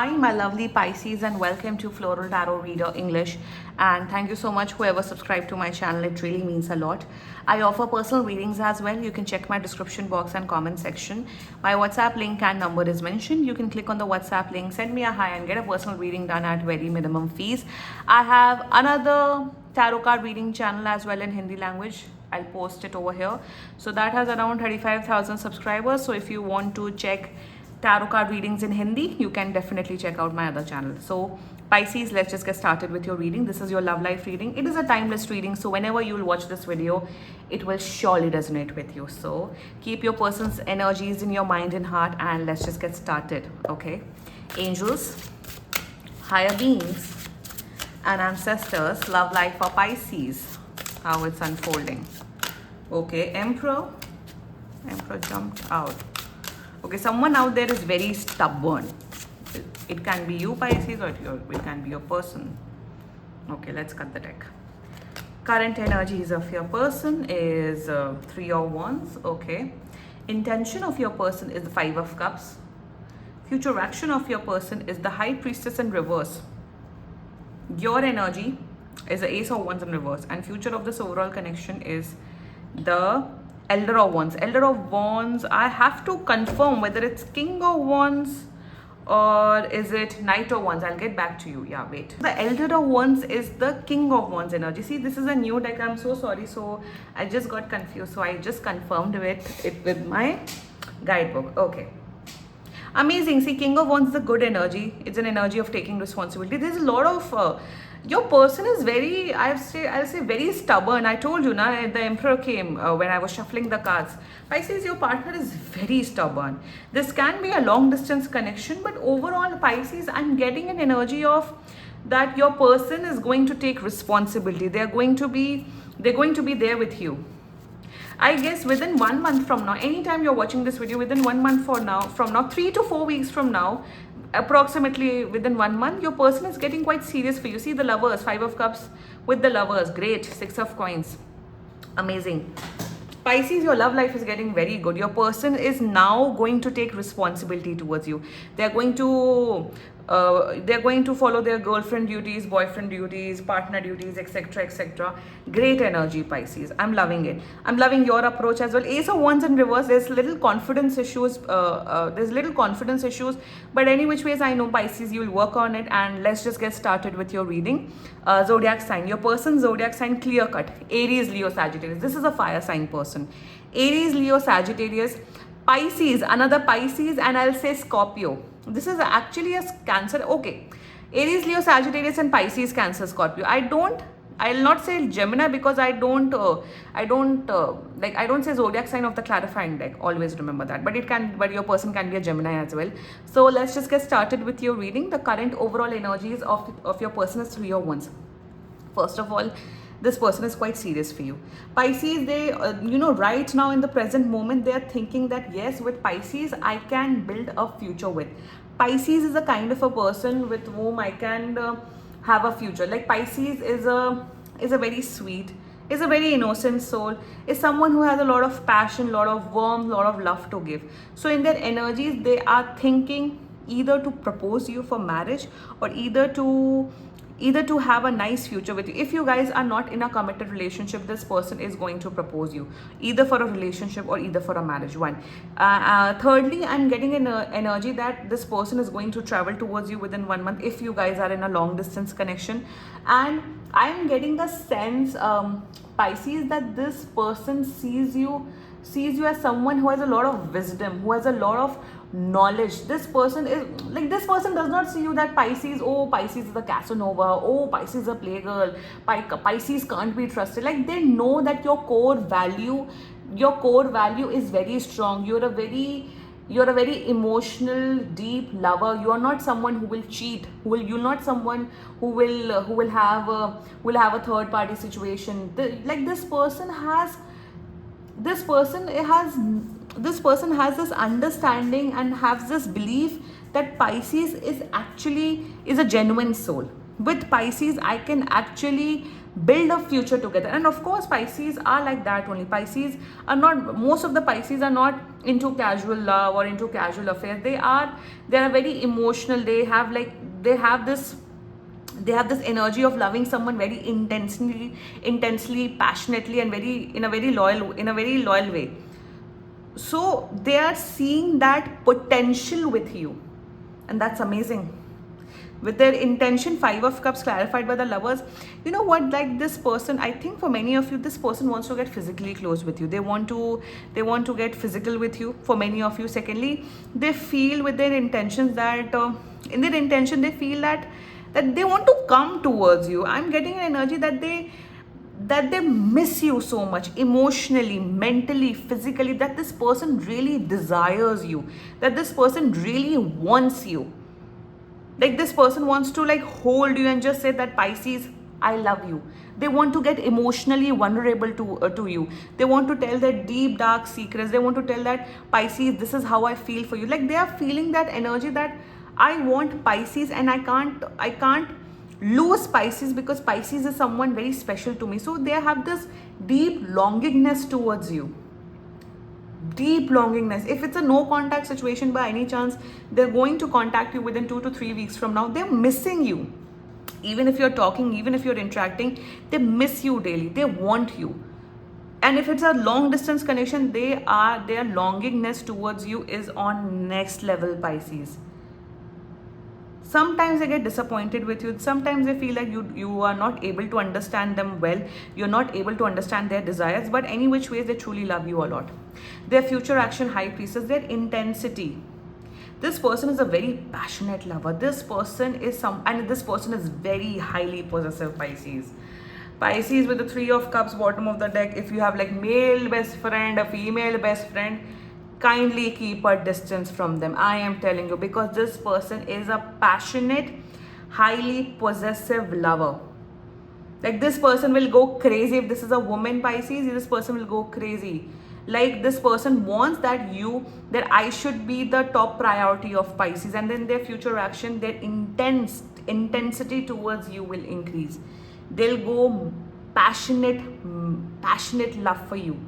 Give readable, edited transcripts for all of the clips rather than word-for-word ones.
Hi, my lovely Pisces, and welcome to Floral Tarot Reader English. And thank you so much, whoever subscribed to my channel. It really means a lot. I offer personal readings as well. You can check my description box and comment section. My WhatsApp link and number is mentioned. You can click on the WhatsApp link, send me a hi, and get a personal reading done at very minimum fees. I have another tarot card reading channel as well in Hindi language. I'll post it over here. So that has around 35,000 subscribers. So if you want to check tarot card readings in Hindi, you can definitely check out my other channel. So Pisces, let's just get started with your reading. This is your love life reading. It is a timeless reading, so whenever you will watch this video, it will surely resonate with you. So keep your person's energies in your mind and heart, and let's just get started. Okay, angels, higher beings, and ancestors, love life for Pisces, how it's unfolding. Okay, Emperor jumped out. Okay, someone out there is very stubborn. It can be you, Pisces, or it can be your person. Okay, let's cut the deck. Current energies of your person is 3 of Wands. Okay. Intention of your person is the 5 of Cups. Future action of your person is the High Priestess in reverse. Your energy is the Ace of Wands in reverse. And future of this overall connection is the Elder of Wands. Elder of Wands, I have to confirm whether it's King of Wands or is it Knight of Wands. I'll get back to you. Yeah, wait. The Elder of Wands is the King of Wands energy. See, this is a new deck. I'm so sorry. So I just got confused. So I just confirmed it with my guidebook. Okay. Amazing. See, King of Wands is a good energy. It's an energy of taking responsibility. There's a lot of your person is very, I'll say very stubborn. I told you, na, the Emperor came when I was shuffling the cards. Pisces, your partner is very stubborn. This can be a long distance connection, but overall, Pisces, I'm getting an energy of that your person is going to take responsibility. They're going to be there with you. I guess within 1 month from now, anytime you're watching this video, within 1 month from now, 3 to 4 weeks from now, approximately within 1 month, your person is getting quite serious for you. See the Lovers, 5 of Cups with the Lovers. Great. 6 of Coins. Amazing. Pisces, your love life is getting very good. Your person is now going to take responsibility towards you. They're going to follow their girlfriend duties, boyfriend duties, partner duties, etc., etc. Great energy, Pisces. I'm loving it. I'm loving your approach as well. Ace of Wands in reverse. There's little confidence issues. But any which ways, I know, Pisces, you'll work on it. And let's just get started with your reading. Zodiac sign. Your person's zodiac sign, clear cut. Aries, Leo, Sagittarius. This is a fire sign person. Aries, Leo, Sagittarius. Pisces, another Pisces, and I'll say Scorpio. This is actually a Cancer. Okay, Aries, Leo, Sagittarius, and Pisces, Cancer, Scorpio. I'll not say Gemini because I don't say zodiac sign of the clarifying deck. Always remember that. But your person can be a Gemini as well. So let's just get started with your reading. The current overall energies of your person is 3 of Wands. First of all, this person is quite serious for you. Pisces, they, right now in the present moment, they are thinking that yes, with Pisces, I can build a future with. Pisces is a kind of a person with whom I can have a future. Like Pisces is a very sweet, is a very innocent soul, is someone who has a lot of passion, lot of warmth, lot of love to give. So in their energies, they are thinking either to propose you for marriage or either to have a nice future with you. If you guys are not in a committed relationship, this person is going to propose you either for a relationship or either for a marriage. Thirdly, I'm getting an energy that this person is going to travel towards you within 1 month if you guys are in a long distance connection. And I'm getting the sense, Pisces, that this person sees you as someone who has a lot of wisdom, who has a lot of knowledge. This person does not see you that Pisces, oh, Pisces is a Casanova, oh, Pisces is a playgirl, Pisces can't be trusted. Like, they know that your core value is very strong. You're a very emotional, deep lover. You are not someone who will cheat. You're not someone who will have a third party situation. This person has this understanding and has this belief that Pisces is a genuine soul. with Pisces, I can actually build a future together. And of course, Pisces are like that only. Pisces are not, most of the Pisces are not into casual love or into casual affairs. They are very emotional. They have this energy of loving someone very intensely, passionately, and in a very loyal way. So they are seeing that potential with you, and that's amazing. With their intention, Five of Cups clarified by the Lovers, you know what, like this person, I think for many of you, this person wants to get physically close with you. They want to get physical with you, for many of you. Secondly, they feel with their intentions that in their intention they feel that they want to come towards you. I'm getting an energy that they miss you so much, emotionally, mentally, physically, that this person really desires you, that this person really wants you. Like this person wants to like hold you and just say that, Pisces, I love you. They want to get emotionally vulnerable to you. They want to tell their deep dark secrets. They want to tell that, Pisces, this is how I feel for you. Like they are feeling that energy that I want Pisces, and I can't lose Pisces, because Pisces is someone very special to me. So they have this deep longingness towards you. Deep longingness. If it's a no contact situation by any chance, they're going to contact you within 2 to 3 weeks from now. They're missing you. Even if you're talking, even if you're interacting, they miss you daily. They want you. And if it's a long distance connection, their longingness towards you is on next level, Pisces. Sometimes they get disappointed with you. Sometimes they feel like you are not able to understand them well. You're not able to understand their desires. But any which ways, they truly love you a lot. Their future action, High Priestess, their intensity. This person is a very passionate lover. This person is very highly possessive, Pisces. Pisces with the Three of Cups, bottom of the deck. If you have like male best friend, a female best friend, kindly keep a distance from them. I am telling you, because this person is a passionate, highly possessive lover. Like this person will go crazy. If this is a woman, Pisces, this person will go crazy. Like this person wants that I should be the top priority of Pisces, and then their future action, their intensity towards you will increase. They'll go passionate love for you.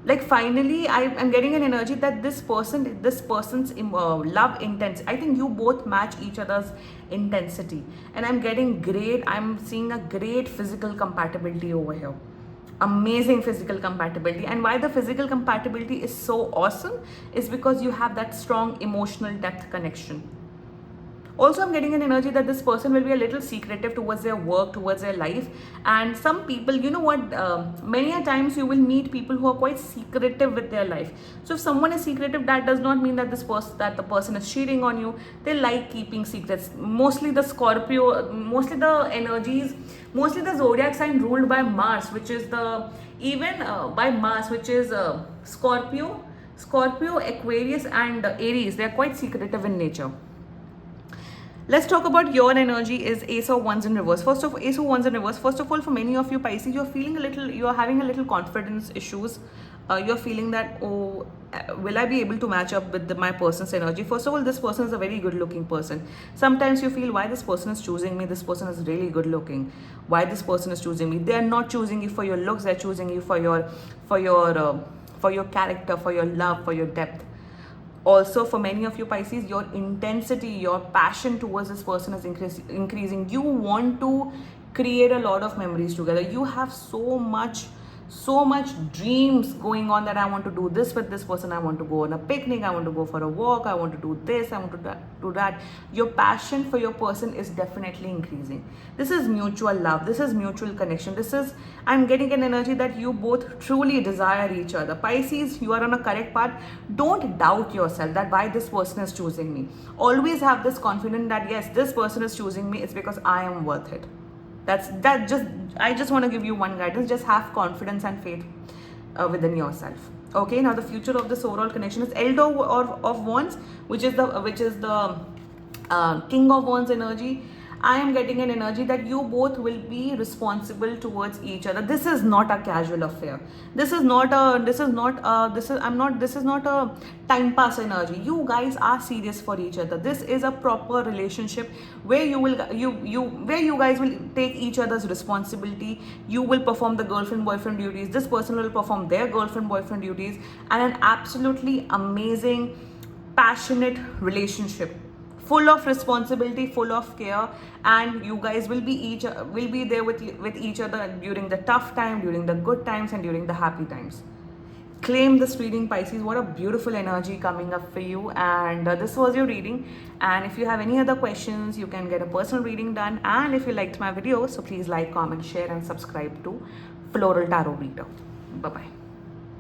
Like finally, I'm getting an energy that this person's love intense. I think you both match each other's intensity, and I'm seeing a great physical compatibility over here. Amazing physical compatibility. And why the physical compatibility is so awesome is because you have that strong emotional depth connection. Also, I'm getting an energy that this person will be a little secretive towards their work, towards their life. And some people, you know what, many a times you will meet people who are quite secretive with their life. So if someone is secretive, that does not mean that the person is cheating on you. They like keeping secrets. Mostly the Scorpio, mostly the energies, mostly the zodiac sign ruled by Mars, which is by Mars, which is Scorpio, Aquarius, and Aries. They're quite secretive in nature. Let's talk about your energy is Ace of Wands in reverse. First of all, for many of you Pisces, you're having a little confidence issues. You're feeling that, will I be able to match up with my person's energy? First of all, this person is a very good looking person. Sometimes you feel, why this person is choosing me? This person is really good looking. Why this person is choosing me? They are not choosing you for your looks. They're choosing you for your character, for your love, for your depth. Also, for many of you Pisces, your intensity, your passion towards this person is increasing. You want to create a lot of memories together. You have so much dreams going on, that I want to do this with this person. I want to go on a picnic. I want to go for a walk. I want to do this. I want to do that. Your passion for your person is definitely increasing. This is mutual love. This is mutual connection. I'm getting an energy that you both truly desire each other. Pisces, you are on a correct path. Don't doubt yourself that why this person is choosing me. Always have this confidence that yes, this person is choosing me. It's because I am worth it. I just want to give you one guidance. Just have confidence and faith within yourself. Okay, now the future of this overall connection is Elder of Wands, which is the King of Wands energy. I am getting an energy that you both will be responsible towards each other. This is not a casual affair. This is not a time pass energy. You guys are serious for each other. This is a proper relationship where where you guys will take each other's responsibility. You will perform the girlfriend boyfriend duties. This person will perform their girlfriend boyfriend duties, and an absolutely amazing, passionate relationship, full of responsibility, full of care, and you guys will be there with each other during the tough time, during the good times, and during the happy times. Claim this reading, Pisces. What a beautiful energy coming up for you. And this was your reading. And if you have any other questions, you can get a personal reading done. And if you liked my video, so please like, comment, share, and subscribe to Floral Tarot Reader. Bye bye.